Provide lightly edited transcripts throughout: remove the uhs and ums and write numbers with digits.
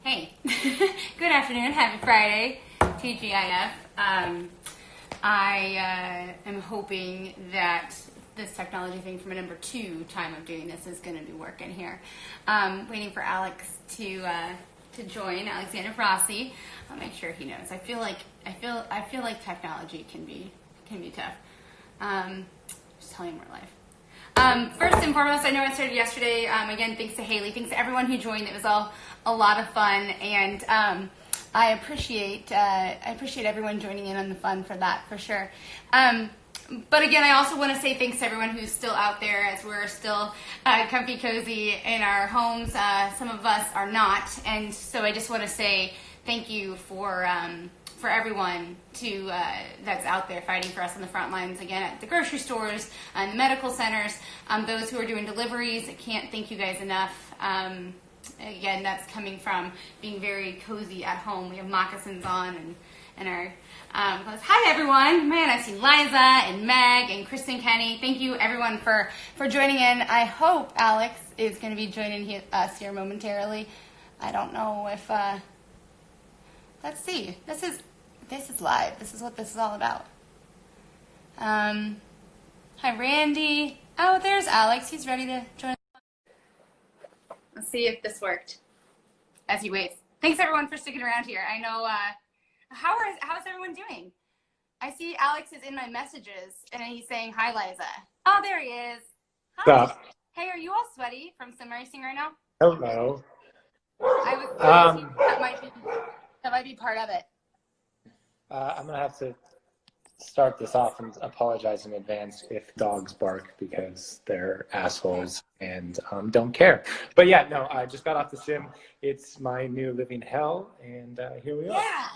Hey, good afternoon, happy Friday, TGIF. I am hoping that this technology thing from a number 2 time of doing this is going to be working here. Waiting for Alex to join, Alexander Rossi. I'll make sure he knows. I feel like technology can be tough. Just telling you more life. First and foremost, I know I started yesterday. Again, thanks to Haley. Thanks to everyone who joined. It was all a lot of fun, and I appreciate everyone joining in on the fun for that, for sure. But again, I also want to say thanks to everyone who's still out there, as we're still comfy cozy in our homes. Some of us are not, and so I just want to say thank you for everyone that's out there fighting for us on the front lines, again, at the grocery stores, and the medical centers, those who are doing deliveries. I can't thank you guys enough. Again, that's coming from being very cozy at home. We have moccasins on and our clothes. Hi, everyone. Man, I've seen Liza and Meg and Kristen Kenny. Thank you, everyone, for joining in. I hope Alex is going to be joining us here momentarily. I don't know if... let's see. This is live. This is what this is all about. Hi, Randy. Oh, there's Alex. He's ready to join. Let's see if this worked as he waits. Thanks, everyone, for sticking around here. I know, how's everyone doing? I see Alex is in my messages, and he's saying, hi, Liza. Oh, there he is. Hi. Stop. Hey, are you all sweaty from sim racing right now? Hello. I was that might be part of it. I'm going to have to start this off and apologize in advance if dogs bark because they're assholes and don't care. But yeah, no, I just got off the sim. It's my new living hell, and here we are. Yeah,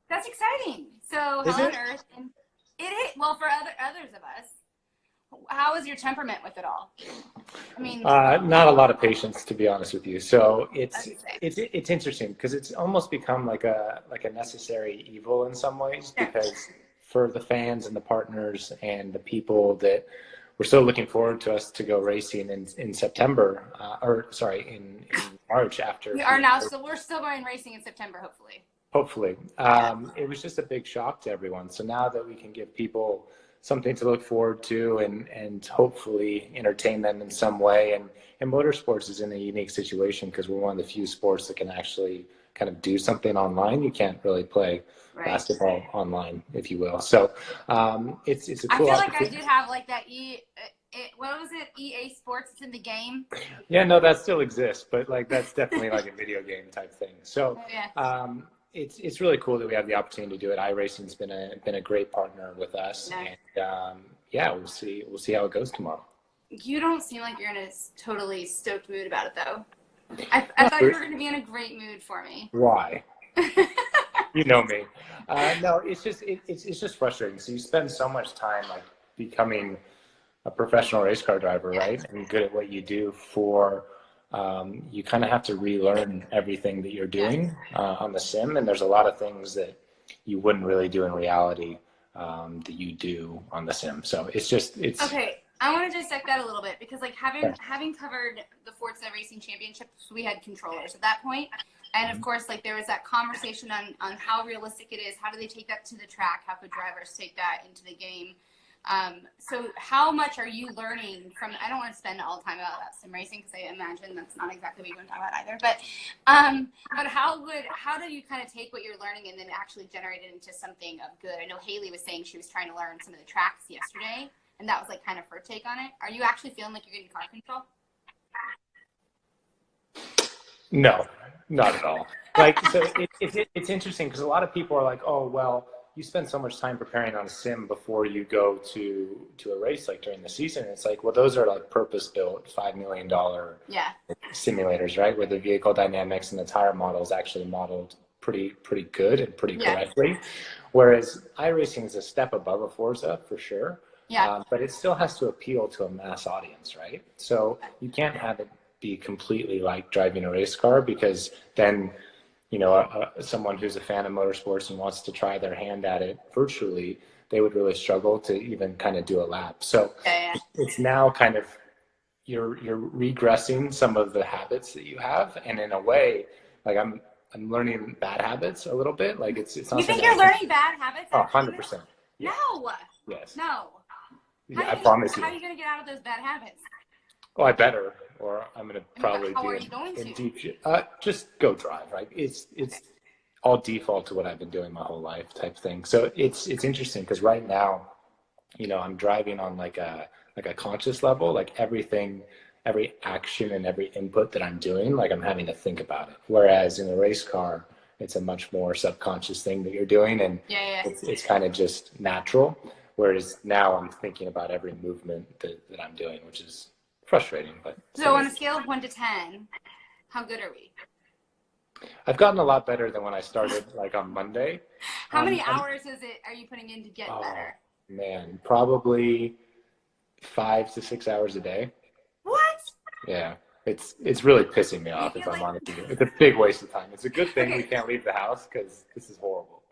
that's exciting. So hell on earth. And it is, well, for others of us. How is your temperament with it all? I mean, not a lot of patience, to be honest with you. So it's interesting because it's almost become like a necessary evil in some ways, because for the fans and the partners and the people that were so looking forward to us to go racing in September, in March after. We're still going racing in September, hopefully. Hopefully. It was just a big shock to everyone. So now that we can give people something to look forward to and hopefully entertain them in some way. And motorsports is in a unique situation because we're one of the few sports that can actually kind of do something online. You can't really play basketball online, if you will. So it's a cool I feel like I did have like that what was it? EA Sports, it's in the game. Yeah, no, that still exists, but like that's definitely like a video game type thing. So it's really cool that we have the opportunity to do it. iRacing's been a great partner with us, and we'll see how it goes tomorrow. You don't seem like you're in a totally stoked mood about it, though. I thought you were going to be in a great mood for me. Why? You know me. No, it's just frustrating. So you spend so much time like becoming a professional race car driver, right, and good at what you do for. You kind of have to relearn everything that you're doing on the sim, and there's a lot of things that you wouldn't really do in reality that you do on the sim. So it's okay. I want to dissect that a little bit because, like, having covered the Forza Racing Championships, we had controllers at that point, and of course, like, there was that conversation on how realistic it is. How do they take that to the track? How could drivers take that into the game? So how much are you learning from, I don't want to spend all the time about sim racing because I imagine that's not exactly what you want to talk about either, but how do you kind of take what you're learning and then actually generate it into something of good? I know Haley was saying she was trying to learn some of the tracks yesterday, and that was like kind of her take on it. Are you actually feeling like you're getting car control? No, not at all. Like, so it's interesting because a lot of people are like, oh, well, you spend so much time preparing on a sim before you go to a race, like during the season. It's like, well, those are like purpose-built $5 million simulators, right? Where the vehicle dynamics and the tire model is actually modeled pretty good and pretty correctly. Whereas iRacing is a step above a Forza for sure. Yeah. But it still has to appeal to a mass audience, right? So you can't have it be completely like driving a race car, because then, you know, someone who's a fan of motorsports and wants to try their hand at it virtually, they would really struggle to even kind of do a lap. So it's now kind of, you're regressing some of the habits that you have. And in a way, like I'm learning bad habits a little bit. Like it's not You think something you're learning bad habits? Oh, 100%. Yeah. No. Yes. No. Yeah, I promise you. How are you going to get out of those bad habits? Oh, I better, or I'm gonna probably how are you going to? deep just go drive. Right? It's all default to what I've been doing my whole life, type thing. So it's interesting because right now, I'm driving on like a conscious level, like everything, every action and every input that I'm doing, like I'm having to think about it. Whereas in a race car, it's a much more subconscious thing that you're doing, and it's kind of just natural. Whereas now I'm thinking about every movement that I'm doing, which is frustrating. But so on a scale of 1 to 10, how good are we? I've gotten a lot better than when I started, like on Monday. How many hours are you putting in to get better? Man, probably 5 to 6 hours a day. What? Yeah, it's really pissing me off, if I'm honest with you. It's a big waste of time. It's a good thing we can't leave the house because this is horrible.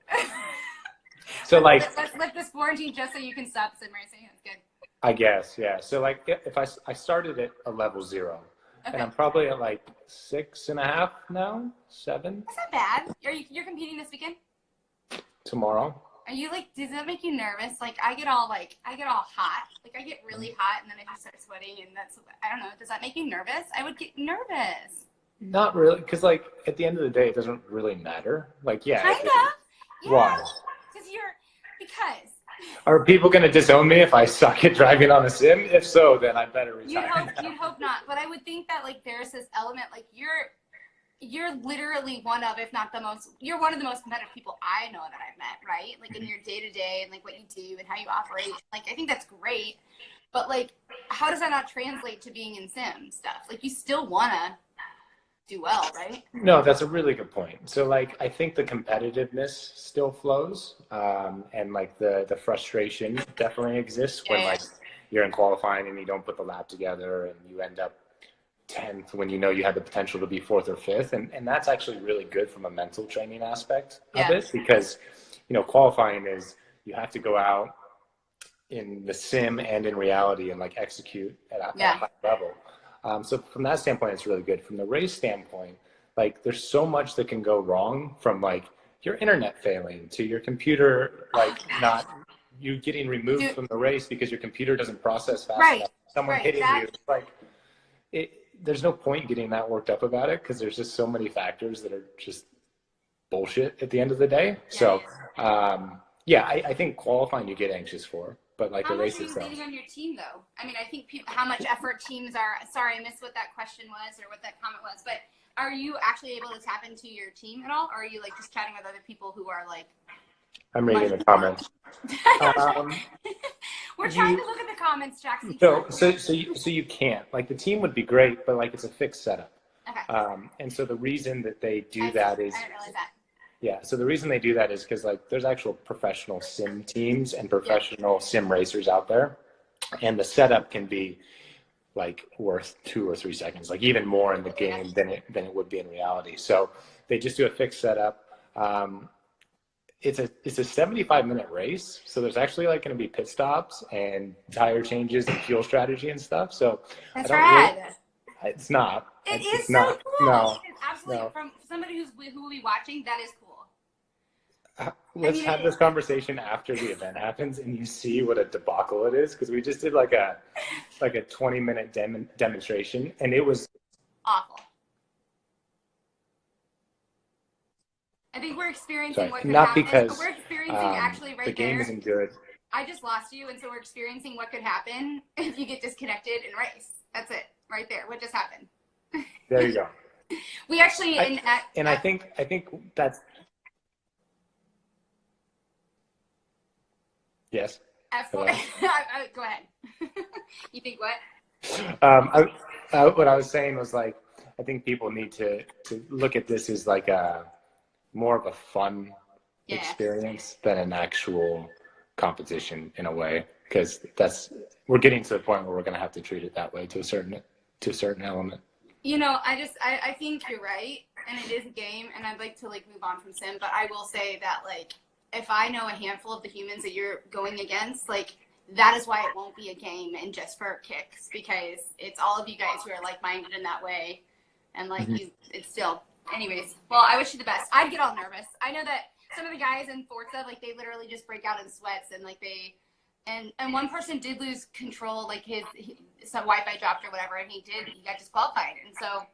So let's lift this quarantine just so you can stop sim racing. That's good. I guess, yeah. So like if I started at a level 0, and I'm probably at like 6.5 now, 7. That's not bad. You're competing this weekend? Tomorrow. Are you does that make you nervous? Like I get all hot. Like I get really hot and then I just start sweating, and I don't know. Does that make you nervous? I would get nervous. Not really, because like at the end of the day, it doesn't really matter. Like, yeah. Kind of. Yeah. Why? Because. Are people going to disown me if I suck at driving on a sim? If so, then I better retire. You'd hope not. But I would think that like there's this element, like you're literally one of, if not the most, you're one of the most competitive people I know that I've met, right? Like in your day-to-day and like what you do and how you operate. Like I think that's great. But like, how does that not translate to being in sim stuff? Like you still want to do well, right? No, that's a really good point. So like, I think the competitiveness still flows, and like the frustration definitely exists when like you're in qualifying and you don't put the lap together and you end up 10th when you had the potential to be 4th or 5th, and that's actually really good from a mental training aspect of it, because qualifying is you have to go out in the sim and in reality and like execute at a high level. So from that standpoint, it's really good. From the race standpoint, like there's so much that can go wrong, from like your internet failing to your computer like not you getting removed from the race because your computer doesn't process fast enough. Someone hitting you, like there's no point getting that worked up about it, because there's just so many factors that are just bullshit at the end of the day. So I think qualifying you get anxious for. But like how the race much are you itself. leading on your team, though? I mean, I think how much effort teams are. Sorry, I missed what that question was or what that comment was. But are you actually able to tap into your team at all, or are you like just chatting with other people who are like? I'm reading the comments. We're trying to look at the comments, Jackson. So you can't, like, the team would be great, but like it's a fixed setup. Okay. And so the reason that they do that is. I didn't realize that. Yeah, so the reason they do that is because like there's actual professional sim teams and professional sim racers out there, and the setup can be like worth 2 or 3 seconds, like even more in the game than it would be in reality. So they just do a fixed setup. It's a 75-minute race, so there's actually like going to be pit stops and tire changes and fuel strategy and stuff. So that's rad. It's not. It's so not, cool. No, it is absolutely from somebody who will be watching. That is cool. Let's have this conversation after the event happens and you see what a debacle it is, because we just did like a 20-minute demonstration and it was awful. I think we're experiencing what could not happen. because we're experiencing actually right the game there. Isn't good. I just lost you, and so we're experiencing what could happen if you get disconnected in race. That's it, right there. What just happened? There you go. We actually I think that's. Yes. Go ahead. You think what? What I was saying was like, I think people need to look at this as like a more of a fun experience than an actual competition in a way, because we're getting to the point where we're going to have to treat it that way to a certain element. I think you're right, and it is a game, and I'd like to like move on from sim, but I will say that like, if I know a handful of the humans that you're going against, like that is why it won't be a game and just for kicks, because it's all of you guys who are like-minded in that way, and like it's still Anyways, well, I wish you the best. I'd get all nervous. I know that some of the guys in Forza, like, they literally just break out in sweats, and like and one person did lose control, like some Wi-Fi dropped or whatever, and he got disqualified. And so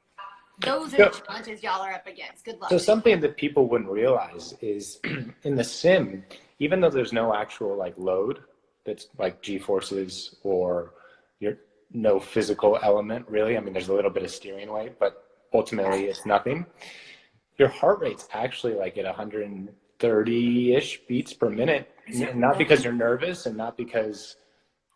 those are the challenges y'all are up against. Good luck. So something that people wouldn't realize is in the sim, even though there's no actual like load that's like G-forces or no physical element really. I mean, there's a little bit of steering weight, but ultimately it's nothing. Your heart rate's actually like at 130-ish beats per minute. Not because you're nervous and not because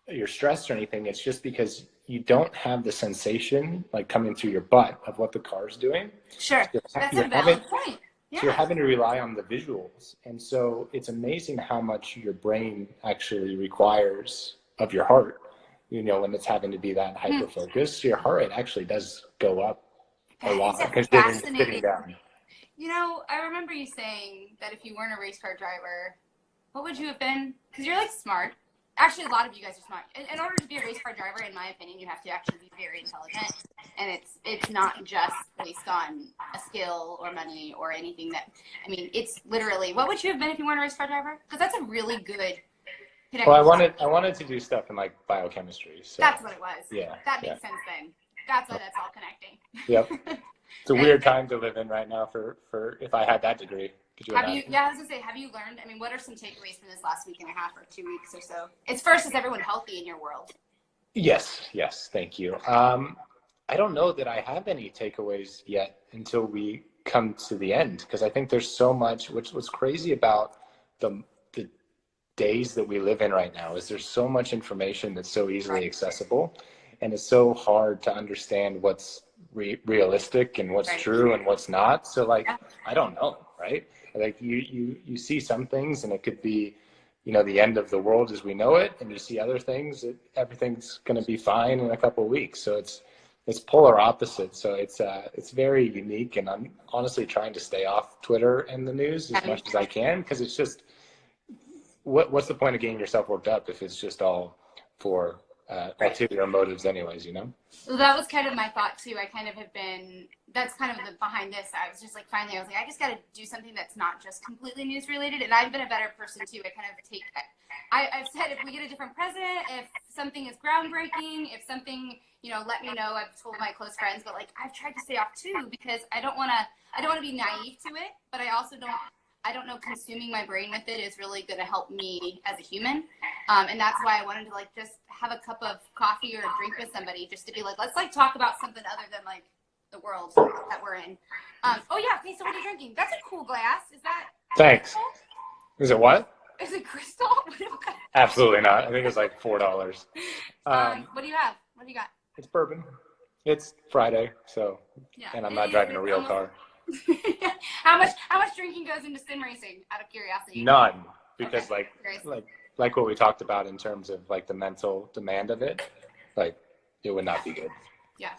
you're stressed or anything. It's just because you don't have the sensation like coming through your butt of what the car's doing. Sure. That's a valid point. Yeah. So you're having to rely on the visuals. And so it's amazing how much your brain actually requires of your heart. You know, when it's having to be that hyper focused, your heart rate actually does go up a lot because you're sitting down. You know, I remember you saying that if you weren't a race car driver, what would you have been? Because you're like smart. Actually, a lot of you guys are smart. In order to be a race car driver, in my opinion, you have to actually be very intelligent. And it's not just based on a skill or money or anything that, I mean, it's literally, what would you have been if you weren't a race car driver? Because that's a really good connection. Well, I wanted to do stuff in like biochemistry. So that's what it was. Yeah. That makes sense then. That's why that's all connecting. Yep. It's a weird time to live in right now for if I had that degree. I was gonna say, have you learned? I mean, what are some takeaways from this last week and a half or 2 weeks or so? Is everyone healthy in your world? Yes, thank you. I don't know that I have any takeaways yet until we come to the end, because I think there's so much. What's crazy about the days that we live in right now is there's so much information that's so easily accessible, and it's so hard to understand what's realistic and what's true and what's not. So like, I don't know, right? Like you see some things and it could be, you know, the end of the world as we know it, and you see other things that everything's going to be fine in a couple of weeks. So it's polar opposite. So it's very unique, and I'm honestly trying to stay off Twitter and the news as much as I can, because it's just what's the point of getting yourself worked up if it's just all for ulterior motives anyways, you know? Well, that was kind of my thought too. I kind of have been, that's kind of the behind this. I was just like, finally, I was like, I just got to do something that's not just completely news related. And I've been a better person too. I've said, if we get a different president, if something is groundbreaking, if something, you know, let me know. I've told my close friends, but like, I've tried to stay off too, because I don't want to be naive to it, but I also don't know, consuming my brain with it is really going to help me as a human. And that's why I wanted to like just have a cup of coffee or a drink with somebody, just to be like, let's like talk about something other than like the world that we're in. Oh yeah. Okay. So what are you drinking? That's a cool glass. Is that? Thanks. Is it what? Is it crystal? Absolutely not. I think it's like $4. What do you have? What do you got? It's bourbon. It's Friday, so and I'm not driving a real car. How much drinking goes into sim racing, out of curiosity? None, because like what we talked about in terms of like the mental demand of it, like it would not be good. Yeah.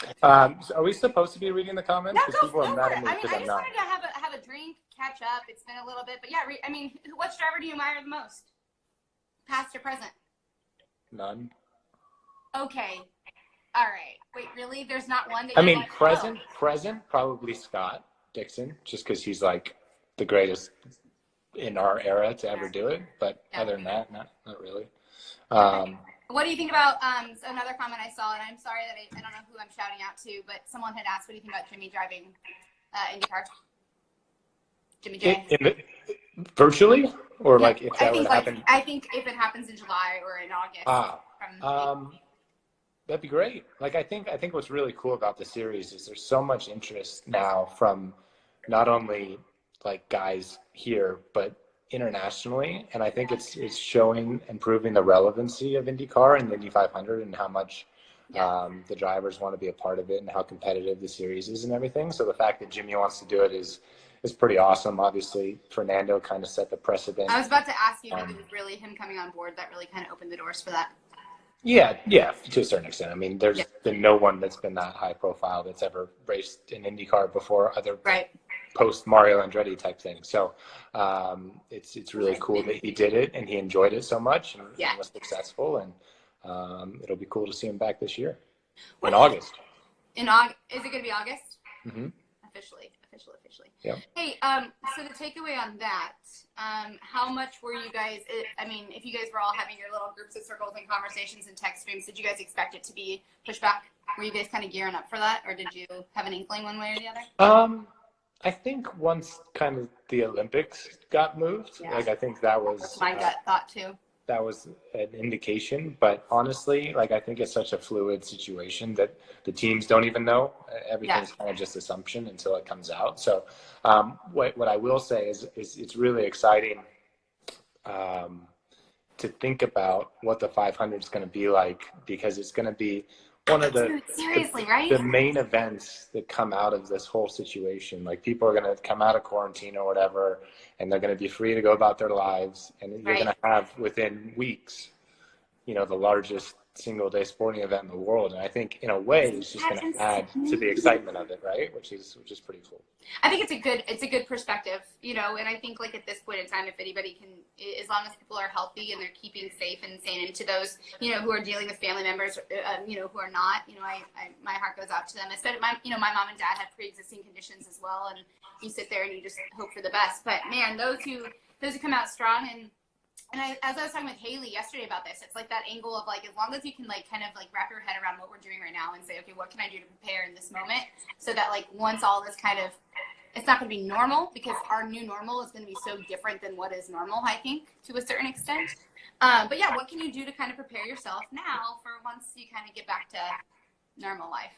So are we supposed to be reading the comments? No, go for it. I mean, I just wanted to have a drink, catch up. It's been a little bit, but yeah. I mean, which driver do you admire the most, past or present? None. Okay. All right. Wait, really? There's not one that I mean, present, probably Scott Dixon, just because he's like the greatest in our era to ever do it. But other than that, not really. What do you think about another comment I saw, and I'm sorry that I don't know who I'm shouting out to, but someone had asked, what do you think about Jimmy driving IndyCar? Jimmy J. Virtually? Or like if that would happen? I think if it happens in July or in August. That'd be great. Like I think what's really cool about the series is there's so much interest now from not only like guys here, but internationally, and I think it's showing and proving the relevancy of IndyCar and the Indy 500 and how much the drivers want to be a part of it and how competitive the series is and everything. So the fact that Jimmy wants to do it is pretty awesome. Obviously, Fernando kind of set the precedent. I was about to ask you if it was really him coming on board that really kind of opened the doors for that. Yeah, to a certain extent. I mean, there's been no one that's been that high profile that's ever raced an IndyCar before, other post Mario Andretti type thing. So it's really cool that he did it and he enjoyed it so much and was successful. And it'll be cool to see him back this year in August. In August, is it going to be August? Mm-hmm. Officially. Yeah. Hey, so the takeaway on that, how much were you guys, I mean, if you guys were all having your little groups of circles and conversations and text streams, did you guys expect it to be pushed back? Were you guys kind of gearing up for that, or did you have an inkling one way or the other? I think once kind of the Olympics got moved, like I think that was my gut thought too. That was an indication. But honestly, like I think it's such a fluid situation that the teams don't even know. Everything's kind of just assumption until it comes out. So what I will say is it's really exciting to think about what the 500 is going to be like, because it's going to be one of the main events that come out of this whole situation. Like people are going to come out of quarantine or whatever, and they're going to be free to go about their lives. And you're going to have within weeks, you know, the largest single day sporting event in the world. And I think in a way it's just going to add to the excitement of it, right? Which is pretty cool. I think it's a good perspective, you know, and I think like at this point in time, if anybody can, as long as people are healthy and they're keeping safe and sane, and to those, you know, who are dealing with family members, you know, who are not, you know, my heart goes out to them. Especially my mom and dad had pre-existing conditions as well, and you sit there and you just hope for the best. But man, those who come out strong, and as I was talking with Haley yesterday about this, it's like that angle of like, as long as you can like kind of like wrap your head around what we're doing right now and say, okay, what can I do to prepare in this moment, so that like once all this kind of, it's not going to be normal, because our new normal is going to be so different than what is normal, I think, to a certain extent. But yeah, what can you do to kind of prepare yourself now for once you kind of get back to normal life?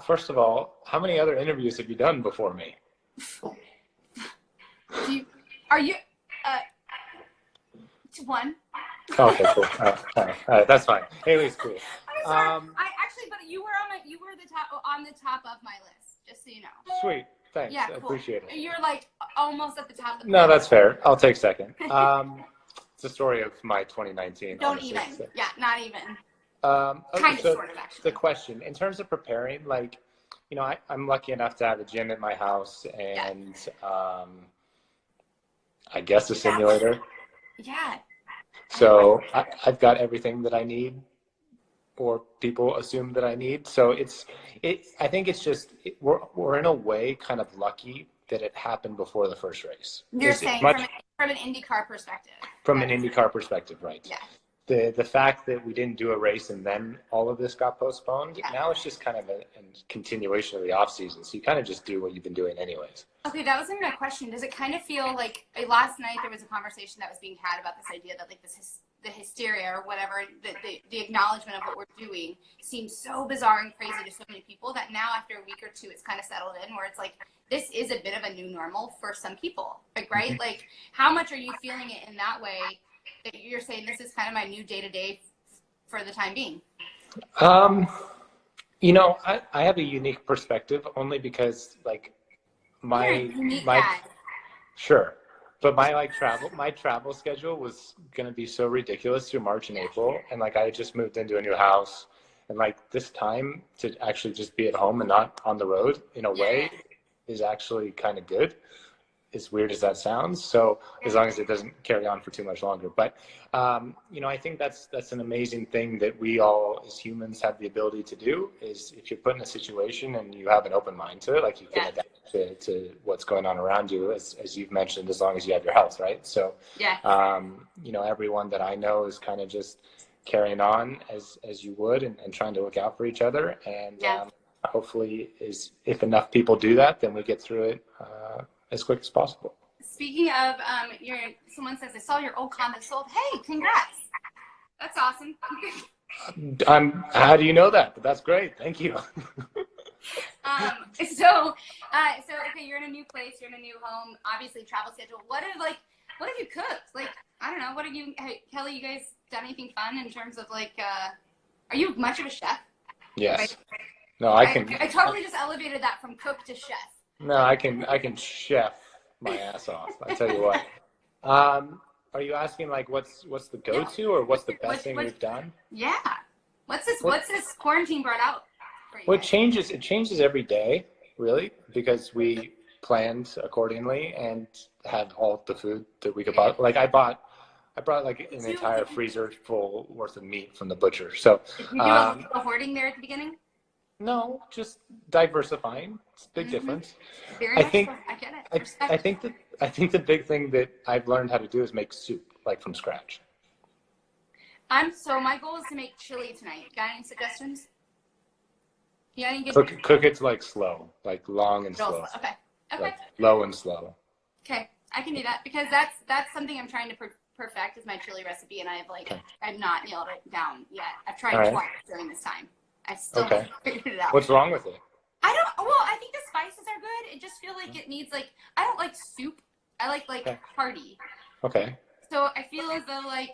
First of all, how many other interviews have you done before me? One. Okay, cool. All right, that's fine. Haley's cool. I'm sorry. But you were on the top of my list, just so you know. Sweet. Thanks. Yeah, I cool. appreciate it. You're like almost at the top of the No, that's fair. I'll take second. It's a story of my 2019. Don't honestly, even. so. Yeah, not even. Okay, Kind of, so sort of, actually. the question, in terms of preparing, like, you know, I'm lucky enough to have a gym at my house and I guess a simulator. Yeah. So I've got everything that I need, or people assume that I need. So I think it's just, we're in a way kind of lucky that it happened before the first race. You're saying from an IndyCar perspective. From an IndyCar perspective, right. Yeah. The fact that we didn't do a race and then all of this got postponed, now it's just kind of a continuation of the off season. So you kind of just do what you've been doing anyways. Okay, that was my question. Does it kind of feel like, last night there was a conversation that was being had about this idea that like the hysteria or whatever, the acknowledgement of what we're doing seems so bizarre and crazy to so many people that now after a week or two it's kind of settled in, where it's like, this is a bit of a new normal for some people, like, right? Like, how much are you feeling it in that way, that you're saying this is kind of my new day-to-day for the time being? You know, I have a unique perspective, only because like my sure, but my travel schedule was going to be so ridiculous through March and April, and like I just moved into a new house, and like this time to actually just be at home and not on the road in a way is actually kind of good, as weird as that sounds. So as long as it doesn't carry on for too much longer. But, you know, I think that's an amazing thing that we all as humans have the ability to do, is if you're put in a situation and you have an open mind to it, like you can adapt to what's going on around you, as you've mentioned, as long as you have your health, right? So, you know, everyone that I know is kind of just carrying on as you would, and trying to look out for each other. And hopefully if enough people do that, then we get through it as quick as possible. Speaking of, someone says, I saw your old condo sold. Hey, congrats. That's awesome. How do you know that? But that's great. Thank you. So okay, you're in a new place, you're in a new home, obviously travel schedule. What have you cooked? Like, I don't know, Kelly, you guys done anything fun in terms of like, are you much of a chef? Yes. No, I can. I totally just elevated that from cook to chef. No, I can chef my ass off. I tell you what. Are you asking like what's the go-to, or what's the best thing we've done? Yeah. What's this quarantine brought out for you? Well, it changes every day, really, because we planned accordingly and had all the food that we could buy. Like I brought like an entire freezer full worth of meat from the butcher. So did you do a hoarding there at the beginning? No, just diversifying. It's a big Mm-hmm. difference. Very I much think so. I get it. I, I Respect. think that I think the big thing that I've learned how to do is make soup, like from scratch. My goal is to make chili tonight. Got any suggestions? Yeah, any good Cook it like slow, like long and rolls? slow, Okay. Okay. like low and slow. Okay. I can do that because that's something I'm trying to perfect is my chili recipe, and Okay. I've not nailed it down yet. I've All tried right. twice during this time. I still Okay. haven't figured it out. What's wrong with it? I don't. Well, I think the spices are good. It just feel like it needs like I don't like soup. I like Okay. hearty. Okay. So I feel as though I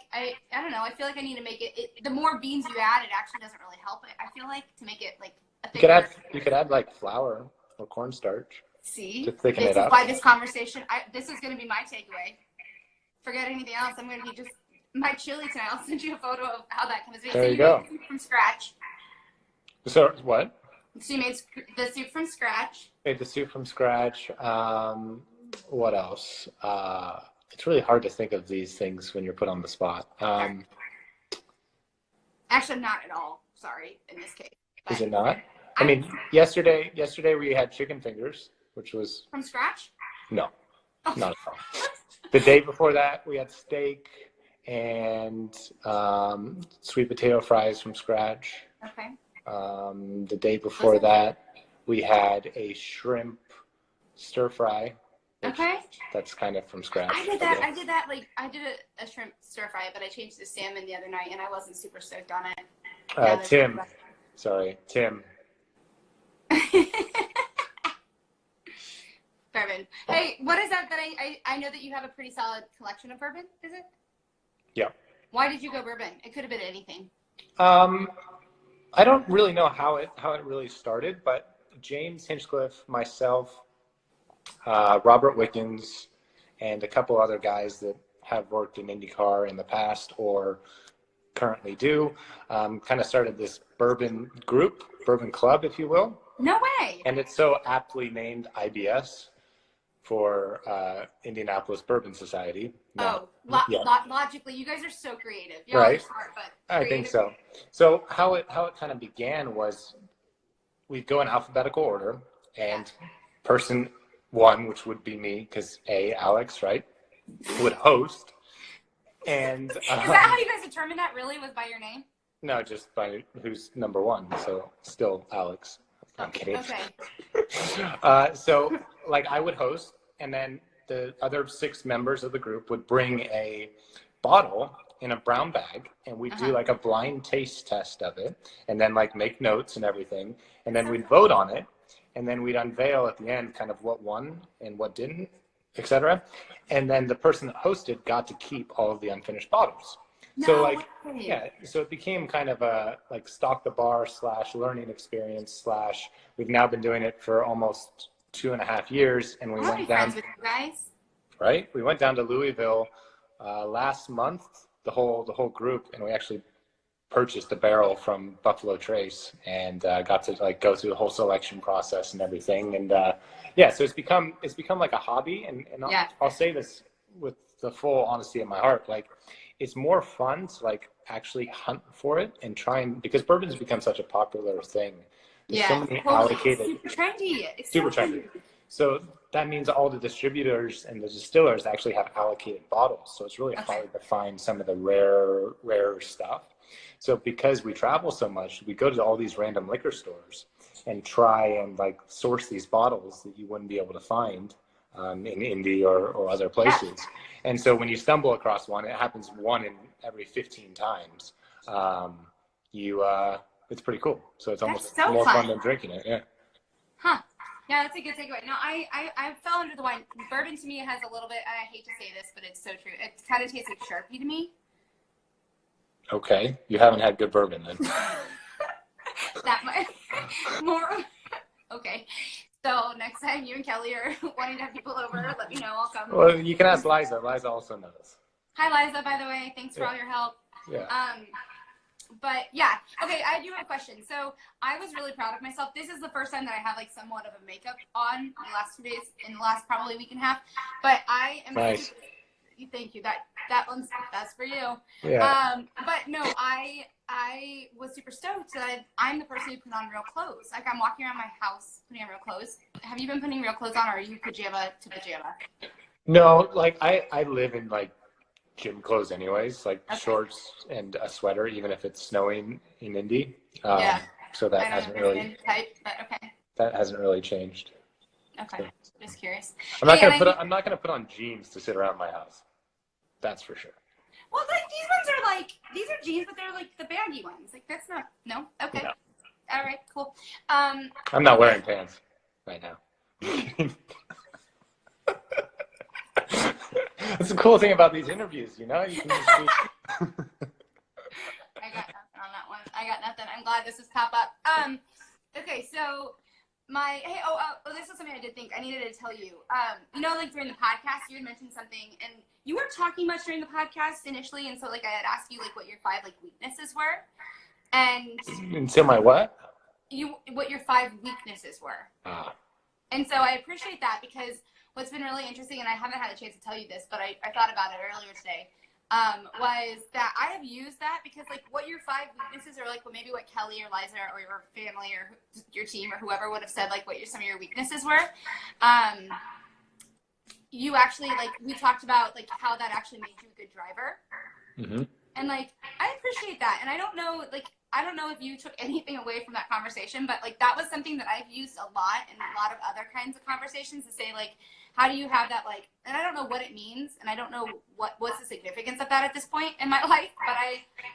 don't know. I feel like I need to make it. The more beans you add, it actually doesn't really help it. I feel like to make it like a thicker. You could add like flour or cornstarch See, to thicken this it is up. why this conversation. This is going to be my takeaway. Forget anything else. I'm going to be just my chili tonight. I'll send you a photo of how that comes. There you go. Made soup from scratch. So what? So you made the soup from scratch. Made the soup from scratch. What else? It's really hard to think of these things when you're put on the spot. Actually, not at all. Sorry, in this case. Is it not? I mean, yesterday we had chicken fingers, which was from scratch. No, not at all. The day before that, we had steak and sweet potato fries from scratch. Okay. The day before that, we had a shrimp stir fry. Okay. That's kind of from scratch. I did that. I did a shrimp stir fry, but I changed to salmon the other night, and I wasn't super stoked on it. Tim. Bourbon. Hey, what is that I know that you have a pretty solid collection of bourbon, is it? Yeah. Why did you go bourbon? It could have been anything. I don't really know how it really started, but James Hinchcliffe, myself, Robert Wickens, and a couple other guys that have worked in IndyCar in the past or currently do, kind of started this bourbon group, bourbon club, if you will. No way. And it's so aptly named IBS for Indianapolis Bourbon Society. Logically, you guys are so creative. Y'all right? Are smart, but I think so. So how it kind of began was we'd go in alphabetical order, and person one, which would be me, because Alex, right, would host. And is that how you guys determined that? Really, was by your name? No, just by who's number one. So still Alex. I'm kidding. Okay. So like I would host, and then the other 6 members of the group would bring a bottle in a brown bag, and we'd do like a blind taste test of it, and then like make notes and everything, and then we'd vote on it, and then we'd unveil at the end kind of what won and what didn't, etc. And then the person that hosted got to keep all of the unfinished bottles. So so it became kind of a like stock the bar / learning experience / we've now been doing it for almost 2.5 years, and we went down. Friends with you guys. Right, we went down to Louisville last month, the whole group, and we actually purchased a barrel from Buffalo Trace and got to like go through the whole selection process and everything. And so it's become like a hobby, and I'll say this with the full honesty in my heart, like it's more fun to like actually hunt for it and try and, because bourbon's become such a popular thing. There's so many allocated. It's super trendy. It's super trendy. So that means all the distributors and the distillers actually have allocated bottles. So it's really hard to find some of the rare stuff. So because we travel so much, we go to all these random liquor stores and try and like source these bottles that you wouldn't be able to find in Indy or other places. Yeah. And so when you stumble across one, it happens one in every 15 times. It's pretty cool. So it's almost more fun than drinking it. Yeah. Huh. Yeah, that's a good takeaway. No, I fell under the wine. Bourbon to me has a little bit, and I hate to say this, but it's so true. It kind of tastes like Sharpie to me. Okay. You haven't had good bourbon then. That might more. Okay. So next time you and Kelly are wanting to have people over, let me know. I'll come. Well, you can ask Liza. Liza also knows. Hi, Liza, by the way. Thanks for all your help. Yeah. But yeah, okay, I do have a question. So I was really proud of myself. This is the first time that I have like somewhat of a makeup on in the last 2 days, in the last probably week and a half. But I am nice. Thank you. That's for you. Yeah. But no, I I was super stoked that I'm the person who put on real clothes. Like, I'm walking around my house putting on real clothes. Have you been putting real clothes on, or are you pajama to pajama? No, like I live in like gym clothes anyways, like Okay. shorts and a sweater, even if it's snowing in Indy. Yeah. So I don't understand type, but okay. that hasn't really changed. Okay. So Just curious. I'm not gonna put on jeans to sit around my house. That's for sure. Well, like, these ones are like, these are jeans, but they're like the baggy ones. Like, that's not, no? Okay. No. All right, cool. I'm not wearing pants right now. That's the cool thing about these interviews, you know? You can just be... I got nothing on that one. I got nothing. I'm glad this has popped up. Okay, so this is something I did think I needed to tell you. You know, like during the podcast, you had mentioned something, and you weren't talking much during the podcast initially, and so like I had asked you like what your 5 like weaknesses were, and so my what? What your 5 weaknesses were. Ah. And so I appreciate that, because what's been really interesting, and I haven't had a chance to tell you this, but I thought about it earlier today, was that I have used that because, like, what your 5 weaknesses are, like, maybe what Kelly or Liza or your family or your team or whoever would have said, like, what some of your weaknesses were. You actually, like, we talked about, like, how that actually made you a good driver. Mm-hmm. And, like, I appreciate that. And I don't know if you took anything away from that conversation, but, like, that was something that I've used a lot in a lot of other kinds of conversations to say, like, how do you have that, like, and I don't know what it means, and I don't know what's the significance of that at this point in my life, but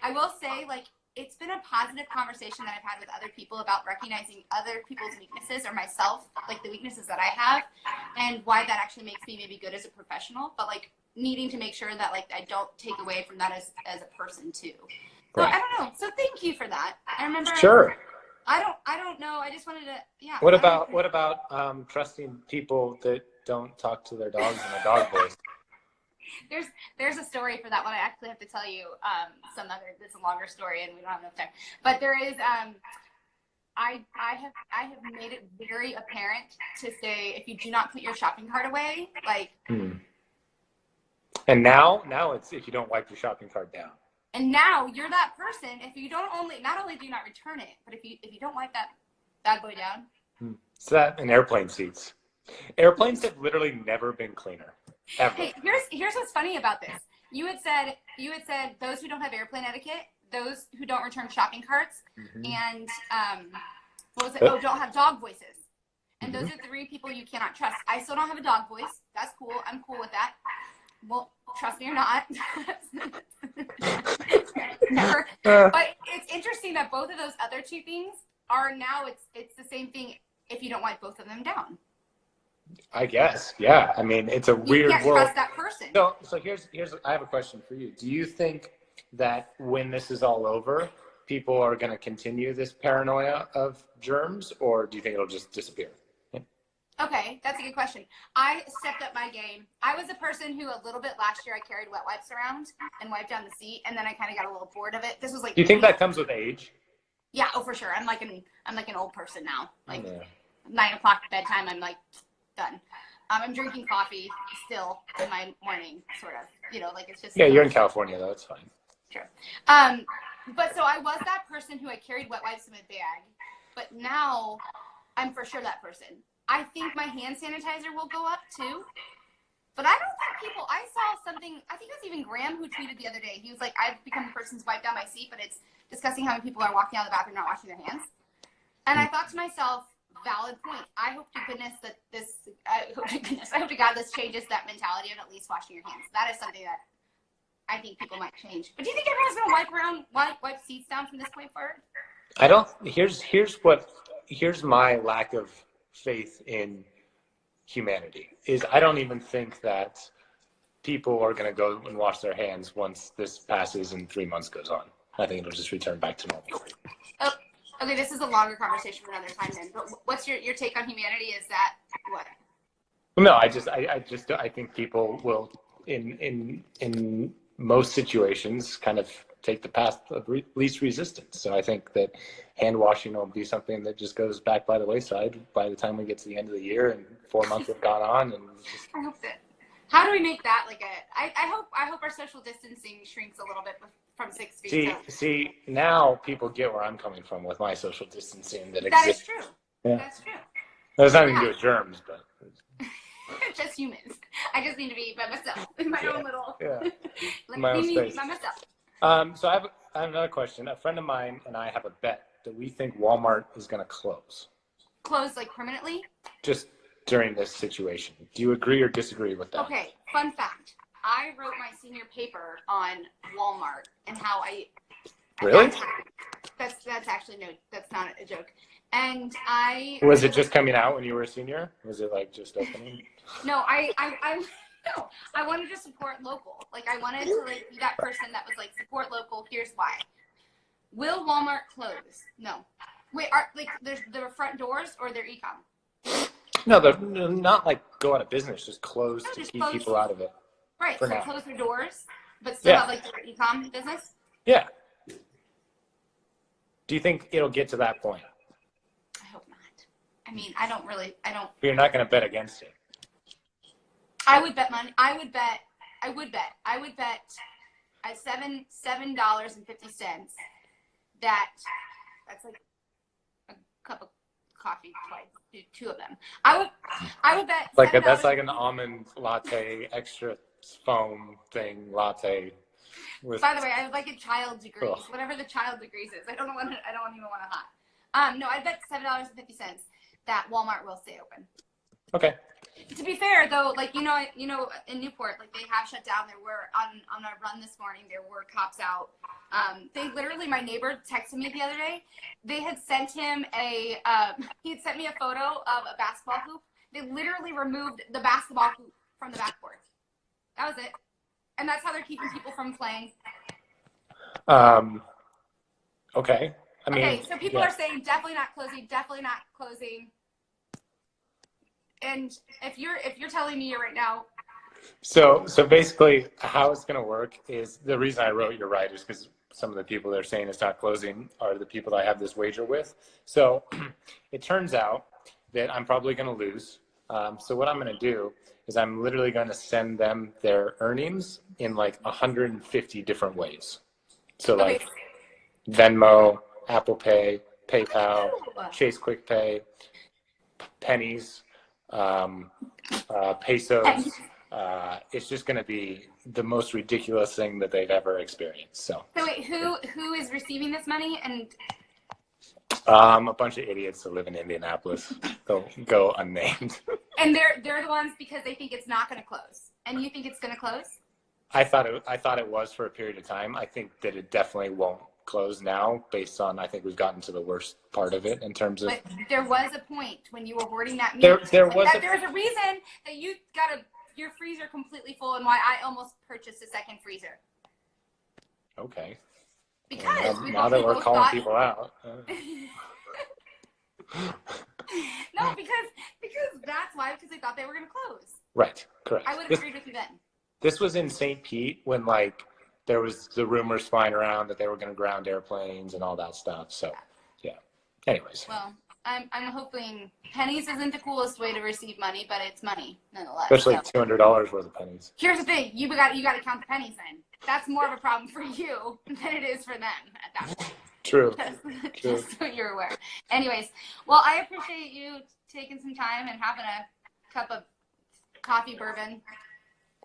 I will say, like, it's been a positive conversation that I've had with other people about recognizing other people's weaknesses or myself, like the weaknesses that I have, and why that actually makes me maybe good as a professional, but, like, needing to make sure that, like, I don't take away from that as a person too. So right. I don't know. So thank you for that. I remember. Sure. I don't know. I just wanted to. Yeah. What about trusting people that don't talk to their dogs in a dog voice? There's a story for that one. I actually have to tell you it's a longer story, and we don't have enough time. But there is I have made it very apparent to say, if you do not put your shopping cart away, like. And now it's if you don't wipe your shopping cart down. And now you're that person. If you don't not only do you not return it, but if you don't wipe that bad boy down. So that and airplane seats. Airplanes have literally never been cleaner. Ever. Hey, here's what's funny about this. You had said those who don't have airplane etiquette, those who don't return shopping carts, and what was it? Oh, don't have dog voices. And those are 3 people you cannot trust. I still don't have a dog voice. That's cool. I'm cool with that. Well, trust me or not. Never. But it's interesting that both of those other 2 things are now it's the same thing if you don't wipe both of them down. I guess, yeah. I mean, it's a weird world. You can't trust that person. So here's I have a question for you. Do you think that when this is all over, people are going to continue this paranoia of germs, or do you think it'll just disappear? Okay, that's a good question. I stepped up my game. I was a person who a little bit last year I carried wet wipes around and wiped down the seat, and then I kind of got a little bored of it. This was like. Do you think that comes with age? Yeah, for sure. I'm like an old person now. Like 9 o'clock bedtime, I'm like done. I'm drinking coffee still in my morning, sort of. You know, like it's just. Yeah, you're in California though. It's fine. Sure. But so I was that person who I carried wet wipes in my bag, but now I'm for sure that person. I think my hand sanitizer will go up too. But I don't think I saw something, I think it was even Graham who tweeted the other day. He was like, I've become the person who's wiped down my seat, but it's disgusting how many people are walking out of the bathroom not washing their hands. And I thought to myself, valid point. I hope to goodness I hope to God this changes that mentality of at least washing your hands. That is something that I think people might change. But do you think everyone's going to wipe seats down from this point forward? I don't, here's my lack of faith in humanity is I don't even think that people are going to go and wash their hands once this passes and 3 months goes on. I think it'll just return back to normal. Oh, okay, this is a longer conversation for another time then. But what's your take on humanity? Is that what? No, I think people will in most situations kind of take the path of least resistance. So I think that hand washing will be something that just goes back by the wayside by the time we get to the end of the year and 4 months have gone on. And I hope that. How do we make that like I hope our social distancing shrinks a little bit from 6 feet. See, now people get where I'm coming from with my social distancing that That exists. is true. Yeah. That's true. There's nothing to do with germs, but just humans. I just need to be by myself in my own little. My own space. By myself. So I have another question. A friend of mine and I have a bet that we think Walmart is going to close. Close like permanently? Just during this situation. Do you agree or disagree with that? Okay. Fun fact. I wrote my senior paper on Walmart and how I. Really? That's actually no. That's not a joke. And Was it just coming out when you were a senior? Was it like just opening? No, no. I wanted to support local. Like I wanted to like be that person that was like support local. Here's why. Will Walmart close? No. Wait, are like their front doors or their e-com? No, they're not like go out of business. Just close to keep close. people out of it. Right. For So now. close their doors, but still have like their e-com business. Yeah. Do you think it'll get to that point? I hope not. I mean, I don't. You're not going to bet against it. I would bet money. I would bet at $7.50 that's like a cup of coffee twice, two of them. I would bet like that's like an almond latte, extra foam thing latte. By the way, I would like a child degrees, Ugh. Whatever the child degrees is. I don't even want a hot. No, I bet $7.50 that Walmart will stay open. Okay. To be fair, though, like in Newport, like they have shut down. There were on a run this morning. There were cops out. They literally, my neighbor texted me the other day. They had sent him he had sent me a photo of a basketball hoop. They literally removed the basketball hoop from the backboard. That was it, and that's how they're keeping people from playing. Okay. I mean, okay, so people are saying definitely not closing. And if you're telling me right now. So basically how it's going to work is the reason I wrote you're right is because some of the people that are saying it's not closing are the people that I have this wager with. So it turns out that I'm probably going to lose. So what I'm going to do is I'm literally going to send them their earnings in like 150 different ways. So like Venmo, Apple Pay, PayPal, Chase Quick Pay, pennies, pesos. It's just going to be the most ridiculous thing that they've ever experienced. So wait, who is receiving this money? And a bunch of idiots that live in Indianapolis. Go unnamed. And they're the ones because they think it's not going to close, and you think it's going to close. I thought it was for a period of time. I think that it definitely won't close now based on I think we've gotten to the worst part of it in terms of. But there was a point when you were hoarding that meat. There was a reason that you got your freezer completely full, and why I almost purchased a second freezer. Okay. Because now that we're calling people out. No, because that's why, because they thought they were going to close. Right. Correct. I would have agreed with you then. This was in St. Pete when like there was the rumors flying around that they were going to ground airplanes and all that stuff. So, yeah. Anyways. Well, I'm hoping pennies isn't the coolest way to receive money, but it's money nonetheless. Especially $200 worth of pennies. Here's the thing: you got to count the pennies then. That's more of a problem for you than it is for them at that point. True. Just so you're aware. Anyways, well, I appreciate you taking some time and having a cup of coffee, bourbon,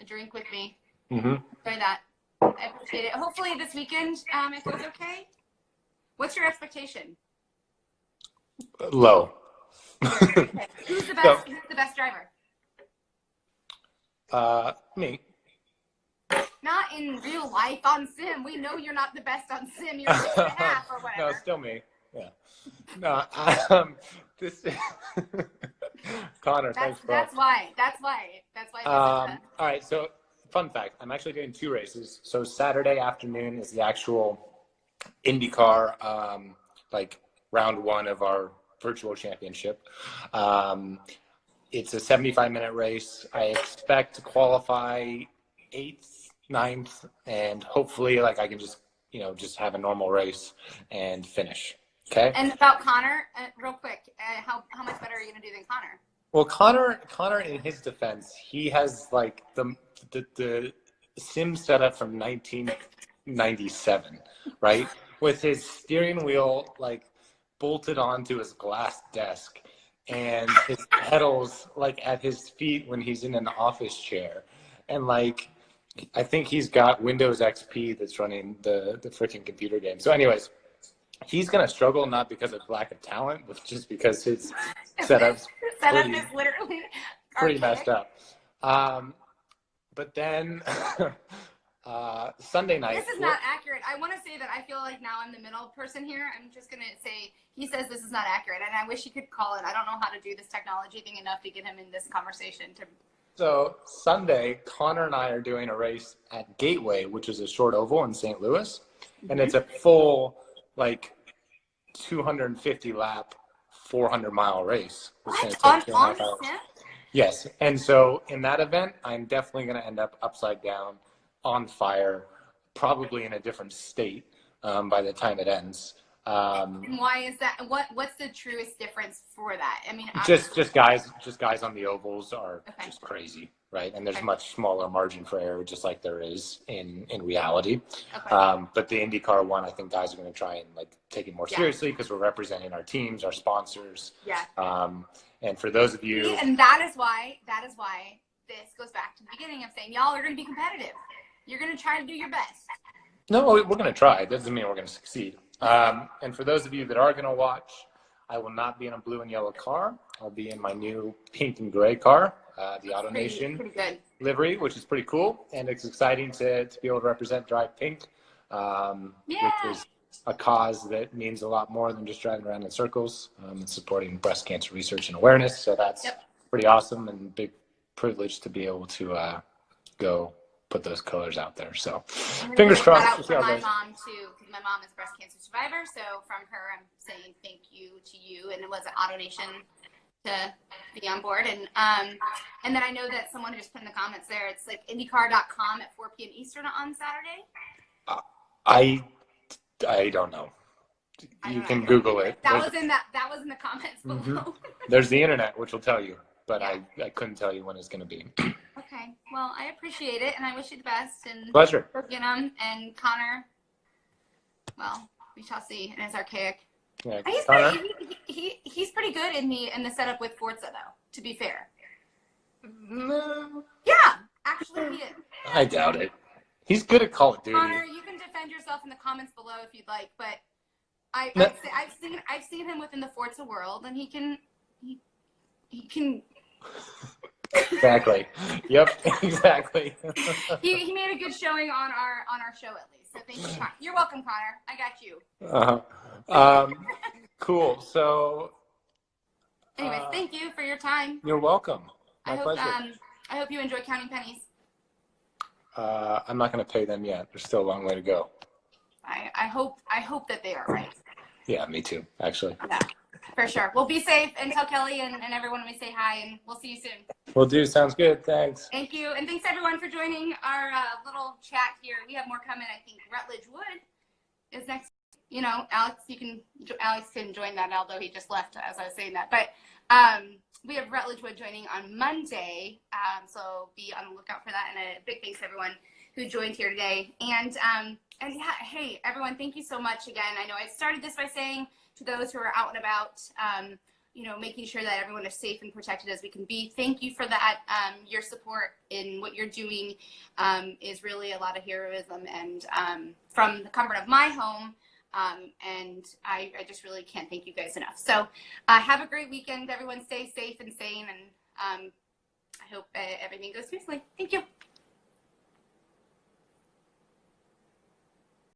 a drink with me. Mm-hmm. Enjoy that. I appreciate it. Hopefully this weekend it goes okay. What's your expectation? Low. Okay. Who's the best driver? Me. Not in real life on Sim. We know you're not the best on Sim. You're 6.5 or whatever. No, still me. Yeah. No, this. Connor, thanks, bro. That's why. All right. So, fun fact: I'm actually doing 2 races. So Saturday afternoon is the actual IndyCar, like round 1 of our virtual championship. It's a 75-minute race. I expect to qualify 8th, 9th, and hopefully, like I can just have a normal race and finish. Okay. And about Connor, real quick, how much better are you gonna do than Connor? Well, Connor, in his defense, he has like the sim setup from 19 1997, right? With his steering wheel like bolted onto his glass desk and his pedals like at his feet when he's in an office chair. And like, I think he's got Windows XP that's running the freaking computer game. So anyways, he's going to struggle not because of lack of talent, but just because his setup's Setup is literally pretty archaic. messed up. But then Sunday night. This is not accurate. I want to say that I feel like now I'm the middle person here. I'm just going to say he says this is not accurate, and I wish he could call it. I don't know how to do this technology thing enough to get him in this conversation. So Sunday, Connor and I are doing a race at Gateway, which is a short oval in St. Louis, and it's a full like 250 lap, 400-mile race. What? On the sim? Yes. And so in that event, I'm definitely going to end up upside down, on fire, probably in a different state by the time it ends. And why is that? What's the truest difference for that? I mean, just guys on the ovals are just crazy, right? And there's much smaller margin for error, just like there is in reality. But the IndyCar one, I think guys are going to try and like take it more seriously because we're representing our teams, our sponsors. And for those of you, and that is why this goes back to the beginning of saying y'all are going to be competitive. You're going to try to do your best. No, we're going to try. It doesn't mean we're going to succeed. And for those of you that are going to watch, I will not be in a blue and yellow car. I'll be in my new pink and gray car, the Auto Nation livery, which is pretty cool. And it's exciting to be able to represent Drive Pink, which is a cause that means a lot more than just driving around in circles. It's supporting breast cancer research and awareness. So that's pretty awesome and big privilege to be able to go put those colors out there. So fingers crossed. For my mom too, because my mom is a breast cancer survivor. So from her, I'm saying thank you to you, and it was an Auto Nation to be on board. And then I know that someone just put in the comments there. It's like IndyCar.com at 4 p.m. Eastern on Saturday. I don't know. You can Google it. That was in the comments below. There's the internet, which will tell you, but I couldn't tell you when it's going to be. Okay. Well, I appreciate it, and I wish you the best. And pleasure. You know, and Connor. Well, we shall see. And it's archaic. Yeah, he's pretty good in the setup with Forza, though. To be fair. No. Yeah, actually, he is. I doubt it. He's good at Call of Duty. Connor, you can defend yourself in the comments below if you'd like, but I've seen him within the Forza world, and he can. Exactly. Yep. Exactly. he made a good showing on our show at least. So thank you. You're welcome, Connor. I got you. Cool. So. Anyways, thank you for your time. You're welcome. My pleasure. I hope you enjoy counting pennies. I'm not going to pay them yet. There's still a long way to go. I hope that they are right. Yeah, me too, actually. Yeah, for sure. Well, be safe, and tell Kelly and everyone we say hi, and we'll see you soon. Will do. Sounds good. Thanks. Thank you. And thanks, everyone, for joining our little chat here. We have more coming. I think Rutledge Wood is next. You know, Alex can join that, although he just left as I was saying that. But we have Rutledge Wood joining on Monday, so be on the lookout for that. And a big thanks to everyone who joined here today. And yeah, hey, everyone, thank you so much again. I know I started this by saying to those who are out and about, you know, making sure that everyone is safe and protected as we can be. Thank you for that. Your support in what you're doing is really a lot of heroism, and from the comfort of my home. And I just really can't thank you guys enough. So have a great weekend. Everyone stay safe and sane. And I hope everything goes smoothly. Thank you.